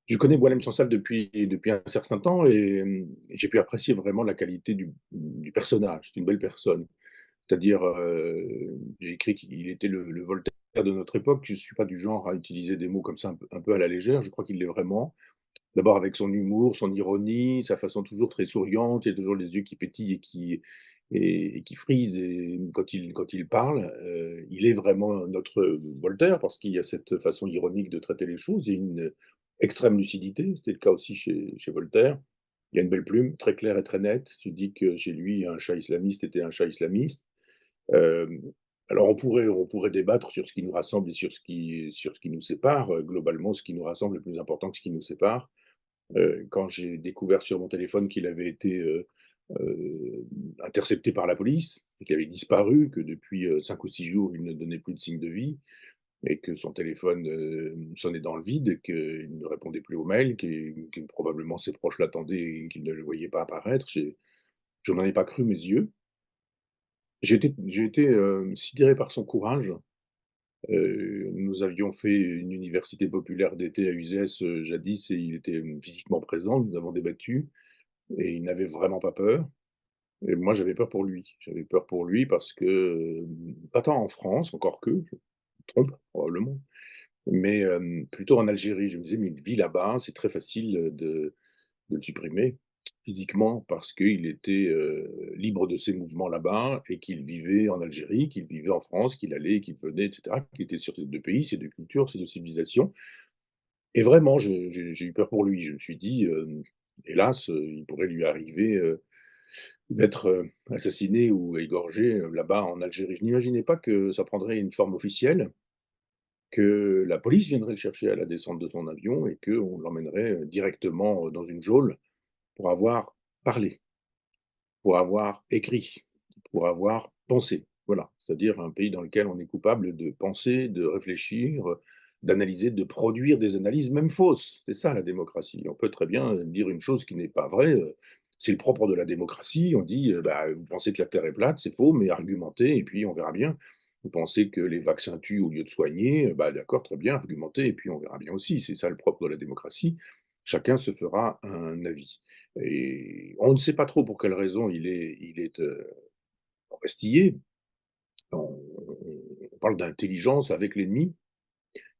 Je connais Boualem Sansal depuis un certain temps et j'ai pu apprécier vraiment la qualité du personnage. C'est une belle personne. C'est-à-dire, j'ai écrit qu'il était le Voltaire de notre époque. Je ne suis pas du genre à utiliser des mots comme ça un peu à la légère. Je crois qu'il l'est vraiment. D'abord avec son humour, son ironie, sa façon toujours très souriante, il a toujours les yeux qui pétillent et qui frisent et quand il parle, il est vraiment notre Voltaire parce qu'il y a cette façon ironique de traiter les choses. Il y a une extrême lucidité, c'était le cas aussi chez Voltaire. Il y a une belle plume, très claire et très nette. Je dis que chez lui, un chat islamiste était un chat islamiste. Hem, alors on pourrait débattre sur ce qui nous rassemble et sur ce qui nous sépare. Globalement, ce qui nous rassemble est plus important que ce qui nous sépare. Quand j'ai découvert sur mon téléphone qu'il avait été, heu, intercepté par la police et qu'il avait disparu, que depuis, 5 ou 6 jours, il ne donnait plus de signe de vie et que son téléphone, sonnait dans le vide et qu'il ne répondait plus aux mails, que probablement ses proches l'attendaient et qu'ils ne le voyaient pas apparaître. Je n'en ai pas cru mes yeux. J'ai été sidéré par son courage. Nous avions fait une université populaire d'été à Uzès, jadis et il était, physiquement présent. Nous avons débattu et il n'avait vraiment pas peur et moi j'avais peur pour lui. J'avais peur pour lui parce que, pas tant en France, encore que, je me trompe probablement, mais plutôt en Algérie. Je me disais: «Mais il vit là-bas, c'est très facile, de le supprimer physiquement parce qu'il était, libre de ses mouvements là-bas et qu'il vivait en Algérie, qu'il vivait en France, qu'il allait, qu'il venait et cetera, qu'il était sur ces 2 pays, ces 2 cultures, ces 2 civilisations» et vraiment j'ai eu peur pour lui. Je me suis dit, «Hélas, il pourrait lui arriver, d'être, assassiné ou égorgé, là-bas en Algérie». Je n'imaginais pas que ça prendrait une forme officielle, que la police viendrait le chercher à la descente de son avion et qu'on l'emmènerait, directement, dans une geôle pour avoir parlé. Pour avoir écrit, pour avoir pensé. Voilà, c'est-à-dire un pays dans lequel on est coupable de penser, de réfléchir, d'analyser, de produire des analyses, même fausses. C'est ça la démocratie. On peut très bien dire une chose qui n'est pas vraie, c'est le propre de la démocratie. On dit, bah, vous pensez que la terre est plate, c'est faux, mais argumentez et puis on verra bien. Vous pensez que les vaccins tuent au lieu de soigner, bah, d'accord, très bien, argumentez et puis on verra bien aussi. C'est ça le propre de la démocratie. Chacun se fera un avis. Et on ne sait pas trop pour quelle raison il est embastillé. On parle d'intelligence avec l'ennemi.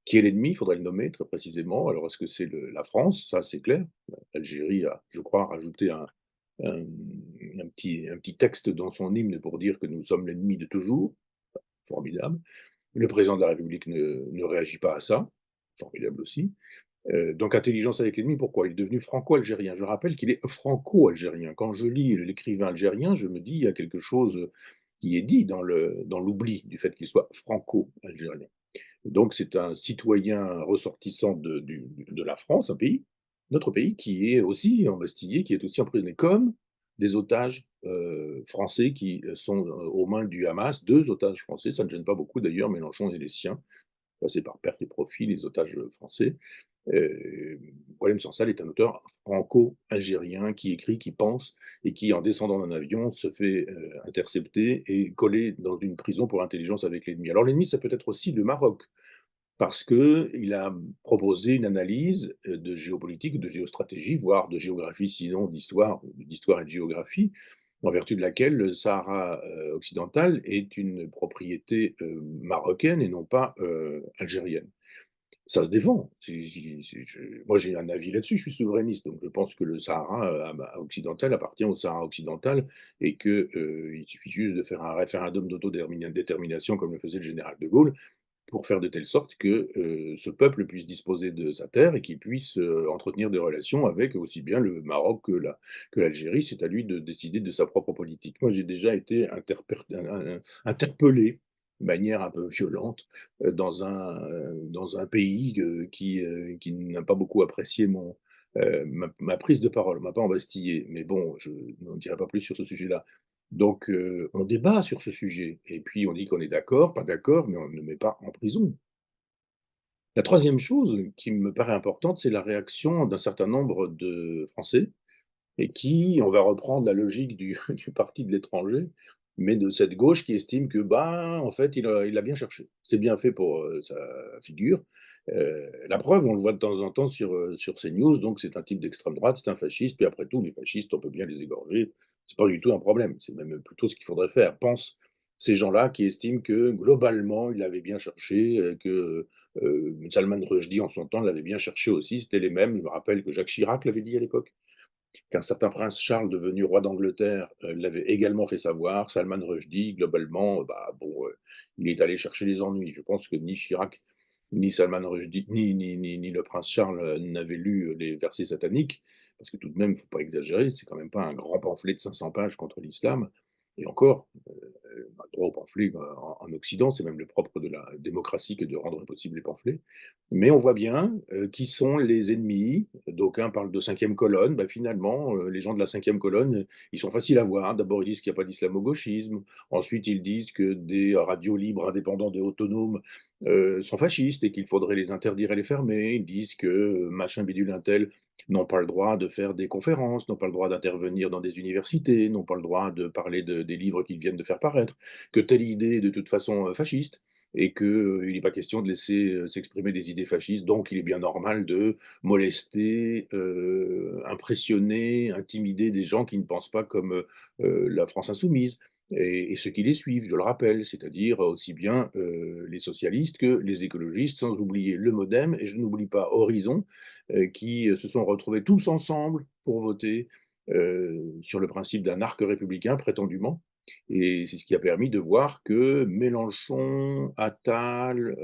Qui est l'ennemi? Il faudrait le nommer très précisément. Alors est-ce que c'est le la France? Ça, c'est clair. L'Algérie a, je crois, rajouté un un petit texte dans son hymne pour dire que nous sommes l'ennemi de toujours. Formidable. Le président de la République ne réagit pas à ça. Formidable aussi. Donc intelligence avec l'ennemi, pourquoi? Il est devenu franco-algérien. Je rappelle qu'il est franco-algérien. Quand je lis l'écrivain algérien, je me dis: «Il y a quelque chose, qui est dit dans l'oubli du fait qu'il soit franco-algérien». Donc c'est un citoyen ressortissant de la France, un pays, notre pays, qui est aussi embastillé, qui est aussi emprisonné, comme des otages, français qui, sont, aux mains du Hamas. 2 otages français, ça ne gêne pas beaucoup d'ailleurs, Mélenchon et les siens, passer par perte et profit, les otages, français. Boualem Sansal est un auteur franco-algérien qui écrit, qui pense et qui, en descendant d'un avion, se fait, intercepter et coller dans une prison pour intelligence avec l'ennemi. Alors l'ennemi, ça peut être aussi le Maroc, parce qu'il a proposé une analyse, de géopolitique, de géostratégie, voire de géographie, sinon d'histoire et de géographie, en vertu de laquelle le Sahara, occidental est une propriété, marocaine et non pas, algérienne. Ça se défend. Moi, j'ai un avis là-dessus, je suis souverainiste, donc je pense que le Sahara, occidental appartient au Sahara occidental et que, il suffit juste de faire un référendum détermination comme le faisait le général de Gaulle, pour faire de telle sorte que, ce peuple puisse disposer de sa terre et qu'il puisse, entretenir des relations avec aussi bien le Maroc que l'Algérie. C'est à lui de décider de sa propre politique. Moi, j'ai déjà été interpellé de manière un peu violente, dans un pays, qui n'a pas beaucoup apprécié ma prise de parole, m'a pas embastillé. Mais bon, je n'en dirai pas plus sur ce sujet-là. Donc, on débat sur ce sujet et puis on dit qu'on est d'accord, pas d'accord, mais on ne le met pas en prison. La troisième chose qui me paraît importante, c'est la réaction d'un certain nombre de Français et qui, on va reprendre la logique du du parti de l'étranger, mais de cette gauche qui estime que, ben, en fait, il a bien cherché. C'est bien fait pour, sa figure La preuve, on le voit de temps en temps sur CNews, donc c'est un type d'extrême droite, c'est un fasciste, puis après tout, les fascistes, on peut bien les égorger. C'est pas du tout un problème, c'est même plutôt ce qu'il faudrait faire. Pense ces gens-là qui estiment que globalement, il l'avait bien cherché, que, Salman Rushdie en son temps l'avait bien cherché aussi, c'était les mêmes. Je me rappelle que Jacques Chirac l'avait dit à l'époque, qu'un certain prince Charles, devenu roi d'Angleterre, l'avait également fait savoir. Salman Rushdie, globalement, bah, bon, il est allé chercher les ennuis. Je pense que ni Chirac, ni Salman Rushdie, ni le prince Charles, n'avaient lu, les versets sataniques, parce que tout de même, il ne faut pas exagérer, c'est quand même pas un grand pamphlet de 500 pages contre l'islam, et encore, on a le droit aux pamphlets, en Occident, c'est même le propre de la démocratie que de rendre possible les pamphlets. Mais on voit bien, qui sont les ennemis. D'aucuns parlent de cinquième colonne. Bah, finalement, les gens de la cinquième colonne, ils sont faciles à voir. D'abord, ils disent qu'il n'y a pas d'islamo-gauchisme. Ensuite, ils disent que des radios libres, indépendantes et autonomes, sont fascistes et qu'il faudrait les interdire et les fermer. Ils disent que, machin bidule untel n'ont pas le droit de faire des conférences, n'ont pas le droit d'intervenir dans des universités, n'ont pas le droit de parler des livres qu'ils viennent de faire paraître, que telle idée est de toute façon fasciste, et qu'il n'est pas question de laisser s'exprimer des idées fascistes, donc il est bien normal de molester, impressionner, intimider des gens qui ne pensent pas comme la France insoumise. Et ceux qui les suivent, je le rappelle, c'est-à-dire aussi bien les socialistes que les écologistes, sans oublier le Modem, et je n'oublie pas Horizon, qui se sont retrouvés tous ensemble pour voter sur le principe d'un arc républicain, prétendument, et c'est ce qui a permis de voir que Mélenchon, Attal,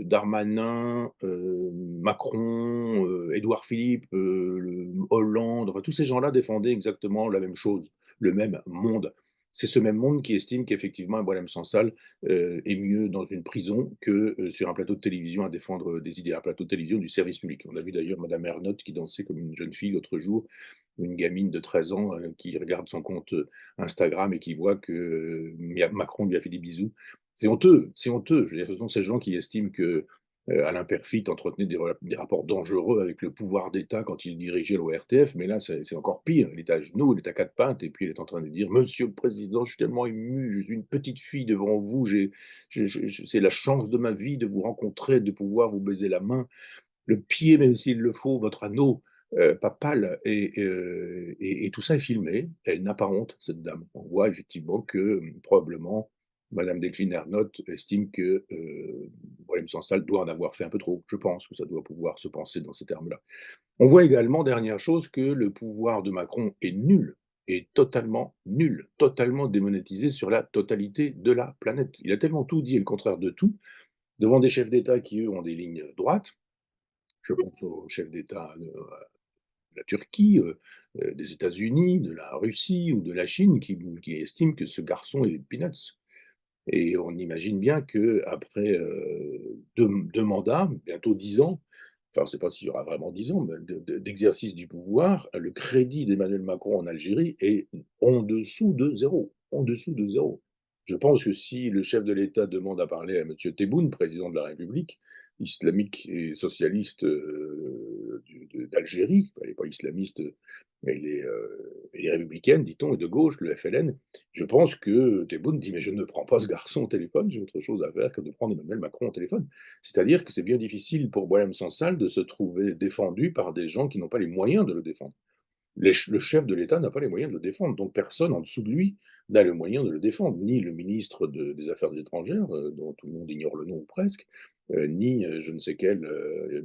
Darmanin, Macron, Édouard Philippe, Hollande, enfin tous ces gens-là défendaient exactement la même chose, le même monde. C'est ce même monde qui estime qu'effectivement un Boualem Sansal, est mieux dans une prison que, sur un plateau de télévision à défendre, des idées, un plateau de télévision du service public. On a vu d'ailleurs madame Ernotte qui dansait comme une jeune fille l'autre jour, une gamine de 13 ans, qui regarde son compte, Instagram et qui voit que, Macron lui a fait des bisous. C'est honteux, c'est honteux. Je veux dire, ce sont ces gens qui estiment que, Alain Peyrefitte entretenait des rapports dangereux avec le pouvoir d'État quand il dirigeait l'ORTF, mais là, c'est encore pire. Il est à genoux, il est à 4 pattes et puis il est en train de dire: «Monsieur le président, je suis tellement ému, je suis une petite fille devant vous, j'ai je c'est la chance de ma vie de vous rencontrer, de pouvoir vous baiser la main, le pied même s'il le faut, votre anneau, papal», et tout ça est filmé. Elle n'a pas honte, cette dame. On voit effectivement que, probablement, madame Delphine Ernotte estime que, Boualem Sansal doit en avoir fait un peu trop. Je pense que ça doit pouvoir se penser dans ces termes-là. On voit également, dernière chose, que le pouvoir de Macron est nul, est totalement nul, totalement démonétisé sur la totalité de la planète. Il a tellement tout dit et le contraire de tout, devant des chefs d'État qui, eux, ont des lignes droites. Je pense aux chefs d'État de la Turquie, des États-Unis, de la Russie ou de la Chine qui estiment que ce garçon est peanuts. Et on imagine bien qu'après, 2 mandats, bientôt 10 ans, enfin, on ne sait pas s'il y aura vraiment 10 ans, mais d'exercice du pouvoir, le crédit d'Emmanuel Macron en Algérie est en dessous de zéro, en dessous de zéro. Je pense que si le chef de l'État demande à parler à monsieur Tebboune, président de la République islamique et socialiste, d'Algérie, enfin, elle n'est pas islamiste, elle est républicaine, dit-on, et de gauche, le FLN, je pense que Tebboune dit: «Mais je ne prends pas ce garçon au téléphone, j'ai autre chose à faire que de prendre Emmanuel Macron au téléphone». C'est-à-dire que c'est bien difficile pour Boualem Sansal de se trouver défendu par des gens qui n'ont pas les moyens de le défendre. Le chef de l'État n'a pas les moyens de le défendre, donc personne en dessous de lui n'a le moyen de le défendre, ni le ministre des Affaires étrangères, dont tout le monde ignore le nom ou presque, ni je ne sais quel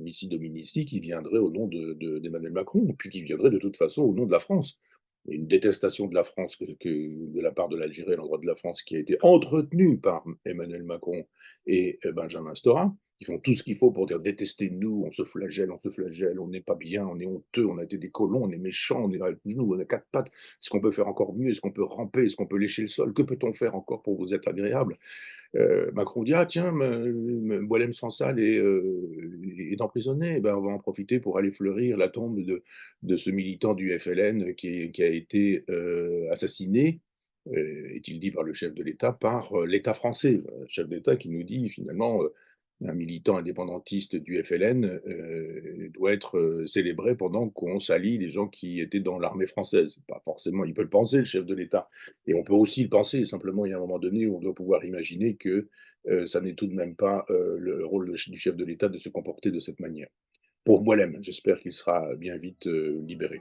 Missi Dominici qui viendrait au nom d'Emmanuel Macron, puis qui viendrait de toute façon au nom de la France. Et une détestation de la France de la part de l'Algérie à l'endroit de la France qui a été entretenue par Emmanuel Macron et Benjamin Stora, qui font tout ce qu'il faut pour dire détestez-nous, on se flagelle, on n'est pas bien, on est honteux, on a été des colons, on est méchants, on est à genoux, on a 4 pattes. Est-ce qu'on peut faire encore mieux? Est-ce qu'on peut ramper? Est-ce qu'on peut lécher le sol? Que peut-on faire encore pour vous être agréable? Macron dit: «Ah tiens, Boualem Sansal est emprisonné, eh ben, on va en profiter pour aller fleurir la tombe de ce militant du FLN qui a été, assassiné», est-il dit par le chef de l'État, par, l'État français. Chef d'État qui nous dit finalement, un militant indépendantiste du FLN, doit être, célébré pendant qu'on salit les gens qui étaient dans l'armée française. Pas forcément, il peut le penser, le chef de l'État, et on peut aussi le penser. Simplement, il y a un moment donné où on doit pouvoir imaginer que, ça n'est tout de même pas, le rôle du chef de l'État de se comporter de cette manière. Pauvre Boualem, j'espère qu'il sera bien vite, libéré.